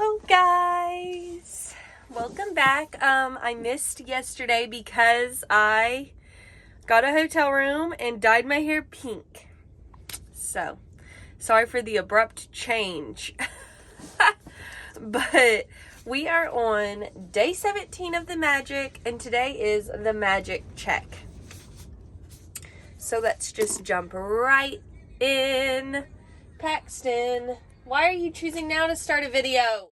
Hello guys, welcome back. I missed yesterday because I got a hotel room and dyed my hair pink. So, sorry for the abrupt change. But we are on day 17 of the magic and today is the magic check. So let's just jump right in. Paxton, why are you choosing now to start a video?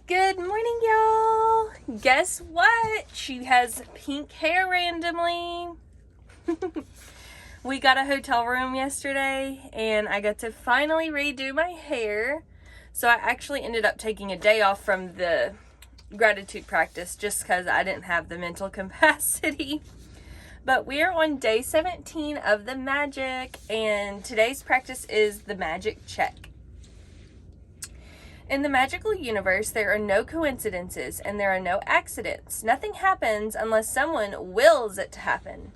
Good morning, y'all. Guess what? She has pink hair randomly. We got a hotel room yesterday and I got to finally redo my hair. So I actually ended up taking a day off from the gratitude practice just because I didn't have the mental capacity. But we're on day 17 of the magic and today's practice is the magic check. In the magical universe, there are no coincidences and there are no accidents. Nothing happens unless someone wills it to happen.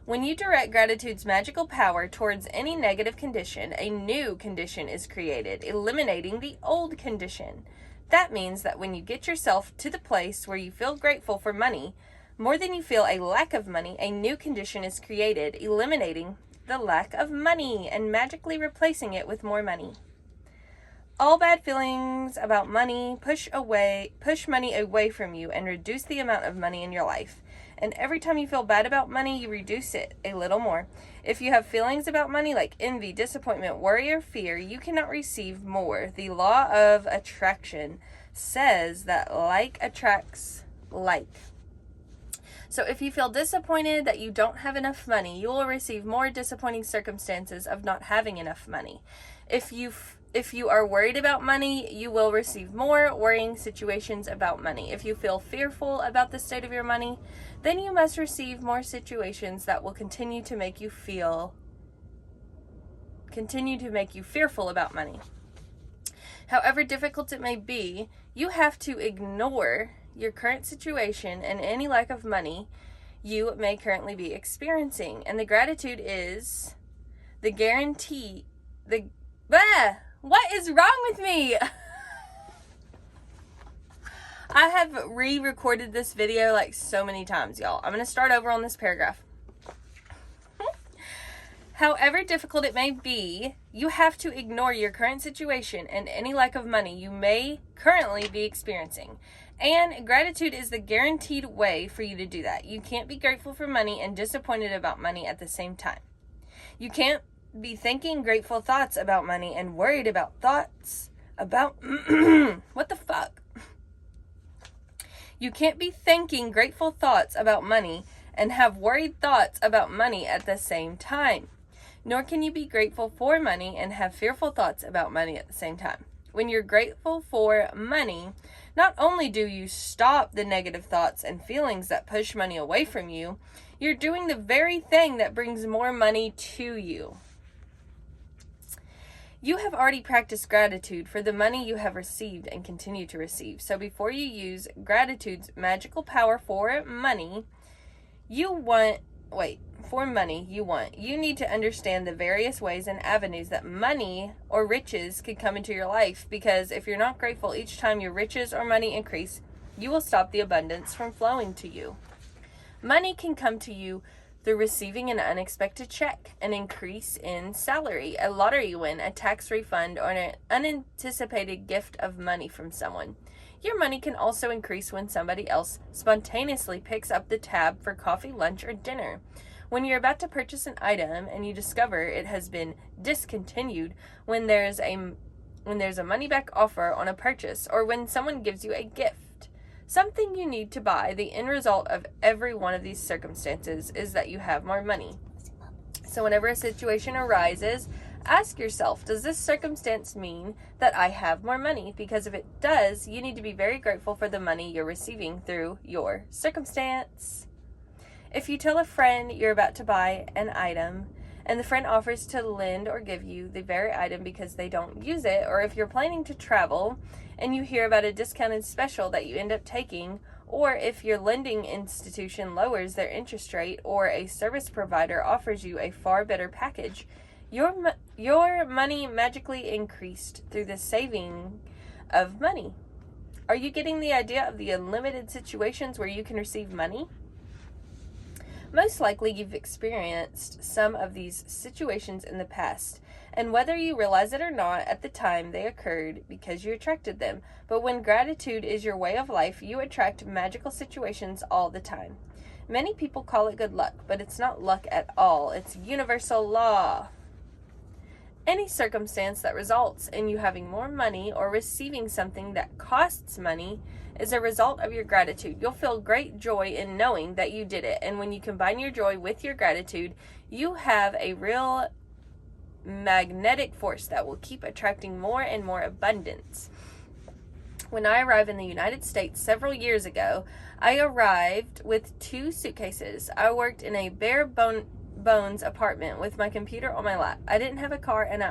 When you direct gratitude's magical power towards any negative condition, a new condition is created, eliminating the old condition. That means that when you get yourself to the place where you feel grateful for money, more than you feel a lack of money, a new condition is created, eliminating the lack of money and magically replacing it with more money. All bad feelings about money push money away from you and reduce the amount of money in your life. And every time you feel bad about money, you reduce it a little more. If you have feelings about money like envy, disappointment, worry, or fear, you cannot receive more. The law of attraction says that like attracts like. So if you feel disappointed that you don't have enough money, you will receive more disappointing circumstances of not having enough money. If you are worried about money, you will receive more worrying situations about money. If you feel fearful about the state of your money, then you must receive more situations that will continue to make you fearful about money. However difficult it may be, you have to ignore your current situation and any lack of money you may currently be experiencing. And the gratitude is the guarantee, what is wrong with me? I have re-recorded this video like so many times, y'all. I'm going to start over on this paragraph. However difficult it may be, you have to ignore your current situation and any lack of money you may currently be experiencing. And gratitude is the guaranteed way for you to do that. You can't be grateful for money and disappointed about money at the same time. You can't be thinking grateful thoughts about money and worried about thoughts about what the fuck? You can't be thinking grateful thoughts about money and have worried thoughts about money at the same time. Nor can you be grateful for money and have fearful thoughts about money at the same time. When you're grateful for money, not only do you stop the negative thoughts and feelings that push money away from you, you're doing the very thing that brings more money to you. You have already practiced gratitude for the money you have received and continue to receive. So before you use gratitude's magical power for money, you need to understand the various ways and avenues that money or riches could come into your life. Because if you're not grateful each time your riches or money increase, you will stop the abundance from flowing to you. Money can come to you through receiving an unexpected check, an increase in salary, a lottery win, a tax refund, or an unanticipated gift of money from someone. Your money can also increase when somebody else spontaneously picks up the tab for coffee, lunch, or dinner. When you're about to purchase an item and you discover it has been discontinued, when there's a money-back offer on a purchase, or when someone gives you a gift, something you need to buy, the end result of every one of these circumstances is that you have more money. So whenever a situation arises, ask yourself, does this circumstance mean that I have more money? Because if it does, you need to be very grateful for the money you're receiving through your circumstance. If you tell a friend you're about to buy an item and the friend offers to lend or give you the very item because they don't use it, or if you're planning to travel and you hear about a discounted special that you end up taking, or if your lending institution lowers their interest rate or a service provider offers you a far better package, your money magically increased through the saving of money. Are you getting the idea of the unlimited situations where you can receive money? Most likely you've experienced some of these situations in the past, and whether you realize it or not at the time, they occurred because you attracted them. But when gratitude is your way of life, you attract magical situations all the time. Many people call it good luck, but it's not luck at all. It's universal law. Any circumstance that results in you having more money or receiving something that costs money is a result of your gratitude. You'll feel great joy in knowing that you did it. And when you combine your joy with your gratitude, you have a real magnetic force that will keep attracting more and more abundance. When I arrived in the United States several years ago, I arrived with 2 suitcases. I worked in a bare bones apartment with my computer on my lap. I didn't have a car, and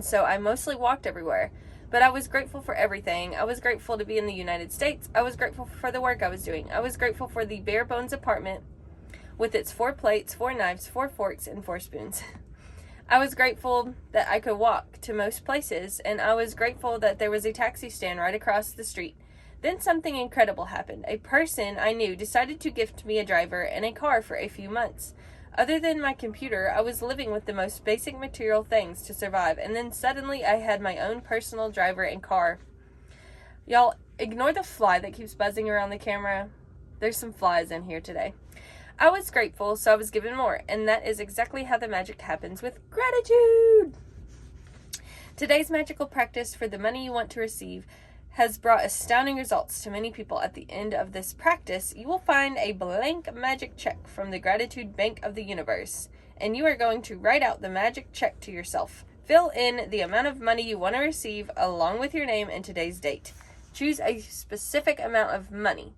so I mostly walked everywhere. But I was grateful for everything. I was grateful to be in the United States. I was grateful for the work I was doing. I was grateful for the bare bones apartment with its 4 plates, 4 knives, 4 forks, and 4 spoons. I was grateful that I could walk to most places, and I was grateful that there was a taxi stand right across the street. Then something incredible happened. A person I knew decided to gift me a driver and a car for a few months. Other than my computer, I was living with the most basic material things to survive, and then suddenly I had my own personal driver and car. Y'all, ignore the fly that keeps buzzing around the camera. There's some flies in here today. I was grateful, so I was given more, and that is exactly how the magic happens with gratitude. Today's magical practice for the money you want to receive has brought astounding results to many people. At the end of this practice, you will find a blank magic check from the Gratitude Bank of the Universe, and you are going to write out the magic check to yourself. Fill in the amount of money you want to receive along with your name and today's date. Choose a specific amount of money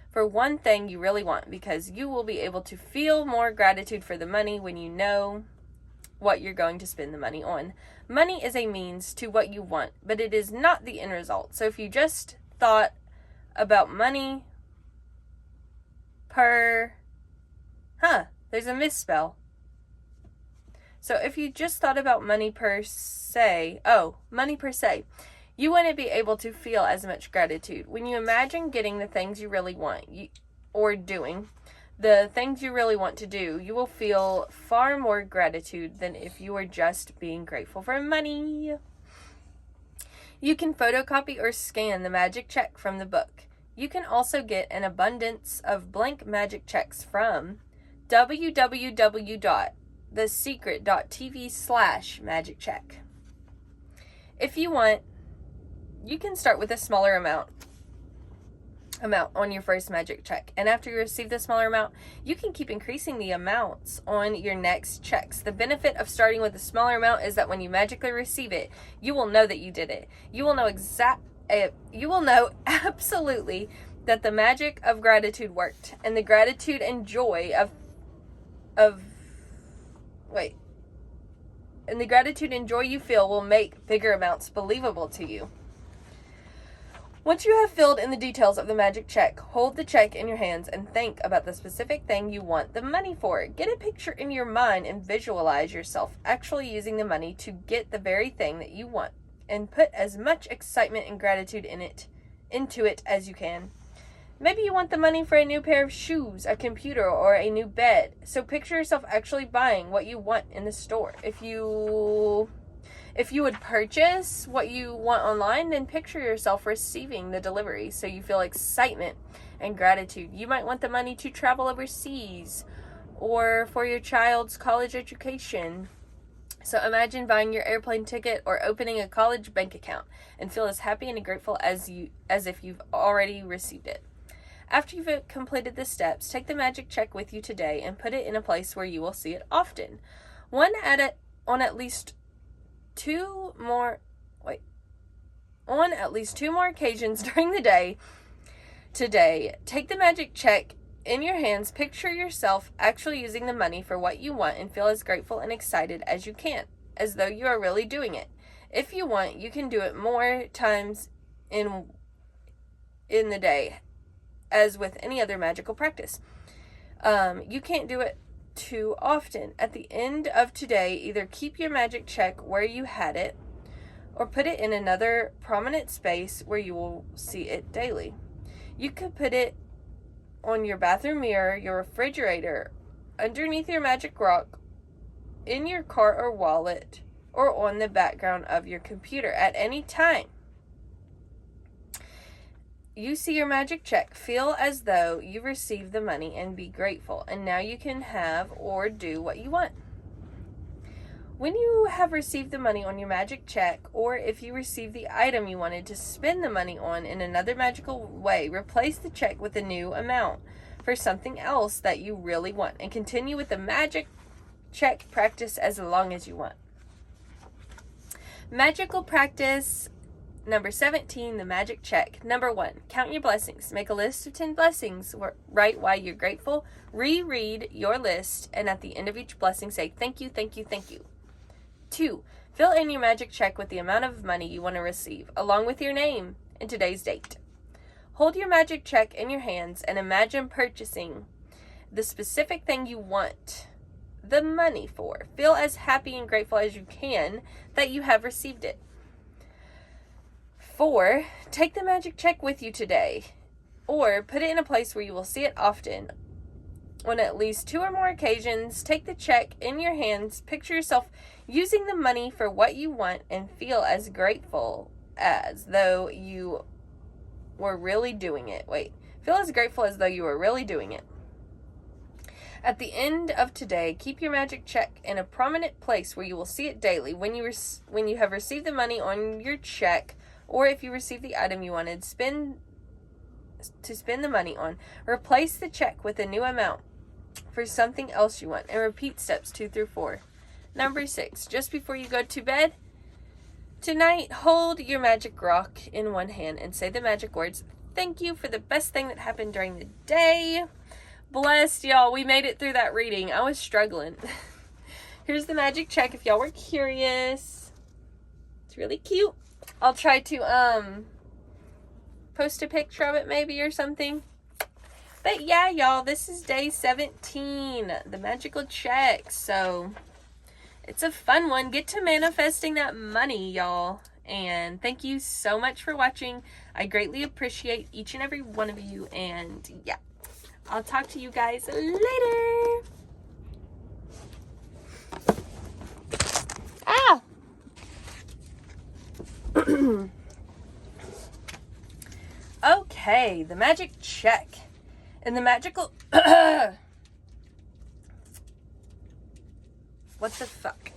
for one thing you really want, because you will be able to feel more gratitude for the money when you know what you're going to spend the money on. Money is a means to what you want, but it is not the end result. So if you just thought about money per... there's a misspell. So if you just thought about money per se, you wouldn't be able to feel as much gratitude. When you imagine getting the things you really want, or doing the things you really want to do, you will feel far more gratitude than if you were just being grateful for money. You can photocopy or scan the magic check from the book. You can also get an abundance of blank magic checks from www.thesecret.tv/magiccheck. If you want, you can start with a smaller amount on your first magic check, and after you receive the smaller amount, you can keep increasing the amounts on your next checks. The benefit of starting with a smaller amount is that when you magically receive it, you will know that you did it. You will know absolutely that the magic of gratitude worked, and the gratitude and joy and the gratitude and joy you feel will make bigger amounts believable to you. Once you have filled in the details of the magic check, hold the check in your hands and think about the specific thing you want the money for. Get a picture in your mind and visualize yourself actually using the money to get the very thing that you want, and put as much excitement and gratitude into it as you can. Maybe you want the money for a new pair of shoes, a computer, or a new bed. So picture yourself actually buying what you want in the store. If you would purchase what you want online, then picture yourself receiving the delivery so you feel excitement and gratitude. You might want the money to travel overseas or for your child's college education. So imagine buying your airplane ticket or opening a college bank account and feel as happy and grateful as if you've already received it. After you've completed the steps, take the magic check with you today and put it in a place where you will see it often. On at least two more occasions during the day today, take the magic check in your hands, picture yourself actually using the money for what you want, and feel as grateful and excited as you can, as though you are really doing it. If you want, you can do it more times in in the day, as with any other magical practice. You can't do it too often. At the end of today, either keep your magic check where you had it, or put it in another prominent space where you will see it daily. You could put it on your bathroom mirror, your refrigerator, underneath your magic rock, in your cart or wallet, or on the background of your computer at any time you see your magic check. Feel as though you received the money and be grateful. And now you can have or do what you want. When you have received the money on your magic check, or if you receive the item you wanted to spend the money on in another magical way, replace the check with a new amount for something else that you really want, and continue with the magic check practice as long as you want. Magical practice number 17, the magic check. Number 1, count your blessings. Make a list of 10 blessings. Write why you're grateful. Reread your list, and at the end of each blessing, say thank you, thank you, thank you. 2, fill in your magic check with the amount of money you want to receive, along with your name and today's date. Hold your magic check in your hands and imagine purchasing the specific thing you want the money for. Feel as happy and grateful as you can that you have received it. 4, take the magic check with you today, or put it in a place where you will see it often. On at least 2 or more occasions, take the check in your hands, picture yourself using the money for what you want, and feel as grateful as though you were really doing it. Feel as grateful as though you were really doing it. At the end of today, keep your magic check in a prominent place where you will see it daily. When you have received the money on your check, or if you receive the item you wanted to spend the money on, replace the check with a new amount for something else you want, and repeat steps 2 through 4. Number 6, just before you go to bed tonight, hold your magic rock in one hand and say the magic words, thank you for the best thing that happened during the day. Blessed, y'all. We made it through that reading. I was struggling. Here's the magic check if y'all were curious. It's really cute. I'll try to post a picture of it maybe or something. But yeah, y'all, this is day 17, the magical check. So it's a fun one. Get to manifesting that money, y'all. And thank you so much for watching. I greatly appreciate each and every one of you. And yeah, I'll talk to you guys later. Ah! Okay, the magic check. And the magical... What the fuck?